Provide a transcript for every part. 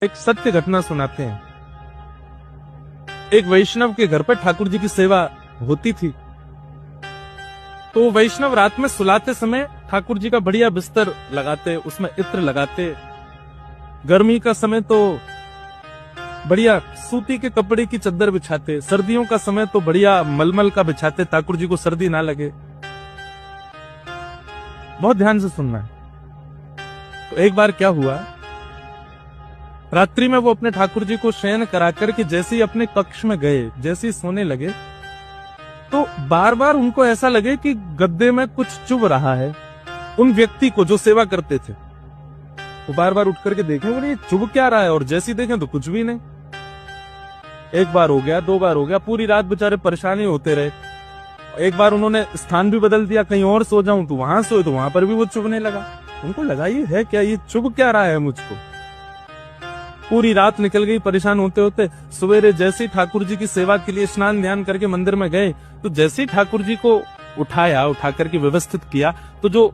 एक सत्य घटना सुनाते हैं। एक वैष्णव के घर पर ठाकुर जी की सेवा होती थी। तो वैष्णव रात में सुलाते समय ठाकुर जी का बढ़िया बिस्तर लगाते, उसमें इत्र लगाते। गर्मी का समय तो बढ़िया सूती के कपड़े की चद्दर बिछाते, सर्दियों का समय तो बढ़िया मलमल का बिछाते, ठाकुर जी को सर्दी ना लगे। बहुत ध्यान से सुनना है। तो एक बार क्या हुआ, रात्रि में वो अपने ठाकुर जी को शयन कराकर के जैसे ही अपने कक्ष में गए, जैसे ही सोने लगे, तो बार बार उनको ऐसा लगे कि गद्दे में कुछ चुभ रहा है। उन व्यक्ति को जो सेवा करते थे, वो बार बार उठ करके देखें, बोले ये चुभ क्या रहा है, और जैसे ही देखें तो कुछ भी नहीं। एक बार हो गया, दो बार हो गया, पूरी रात बेचारे परेशानी होते रहे। एक बार उन्होंने स्थान भी बदल दिया, कहीं और सो जाऊं तो वहां सोए, तो वहां पर भी वो चुभने लगा। उनको लगा ये है क्या, ये चुभ क्या रहा है मुझको। पूरी रात निकल गई परेशान होते होते। सवेरे जैसे ही ठाकुर जी की सेवा के लिए स्नान ध्यान करके मंदिर में गए, तो जैसे ही ठाकुर जी को उठा करके व्यवस्थित किया, तो जो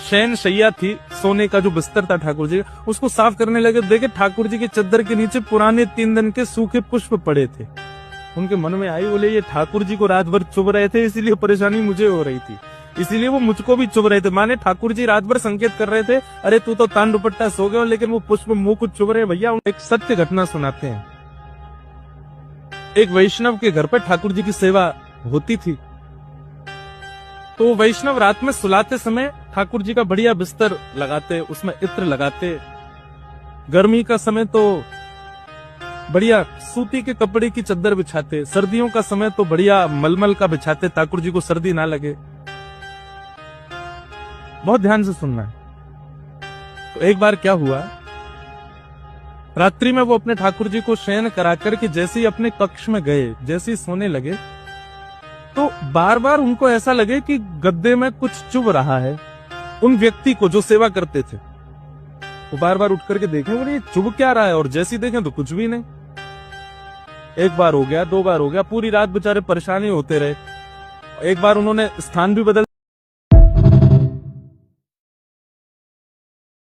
शयन शैया थी, सोने का जो बिस्तर था ठाकुर जी, उसको साफ करने लगे। देखे ठाकुर जी के चद्दर के नीचे पुराने 3 दिन के सूखे पुष्प पड़े थे। उनके मन में आई, बोले ये ठाकुर जी को रात भर चुभ रहे थे, इसीलिए परेशानी मुझे हो रही थी, इसीलिए वो मुझको भी चुभ रहे थे। माने ठाकुर जी रात भर संकेत कर रहे थे, अरे तू तो तान दुपट्टा सो गया, लेकिन वो पुष्प मुंह कुछ चुभ रहे। भैया एक सत्य घटना सुनाते हैं। एक वैष्णव के घर पर ठाकुर जी की सेवा होती थी। तो वैष्णव रात में सुलाते समय ठाकुर जी का बढ़िया बिस्तर लगाते, उसमें इत्र लगाते। गर्मी का समय तो बढ़िया सूती के कपड़े की चद्दर बिछाते, सर्दियों का समय तो बढ़िया मलमल का बिछाते, ठाकुर जी को सर्दी ना लगे। बहुत ध्यान से सुनना है। तो एक बार क्या हुआ, रात्रि में वो अपने ठाकुर जी को शयन कराकर के जैसे ही अपने कक्ष में गए, जैसे ही सोने लगे, तो बार बार उनको ऐसा लगे कि गद्दे में कुछ चुभ रहा है। उन व्यक्ति को जो सेवा करते थे, वो बार बार उठ करके देखें, बोले ये चुभ क्या रहा है, और जैसे ही देखें तो कुछ भी नहीं। एक बार हो गया, दो बार हो गया, पूरी रात बेचारे परेशानी होते रहे। एक बार उन्होंने स्थान भी बदल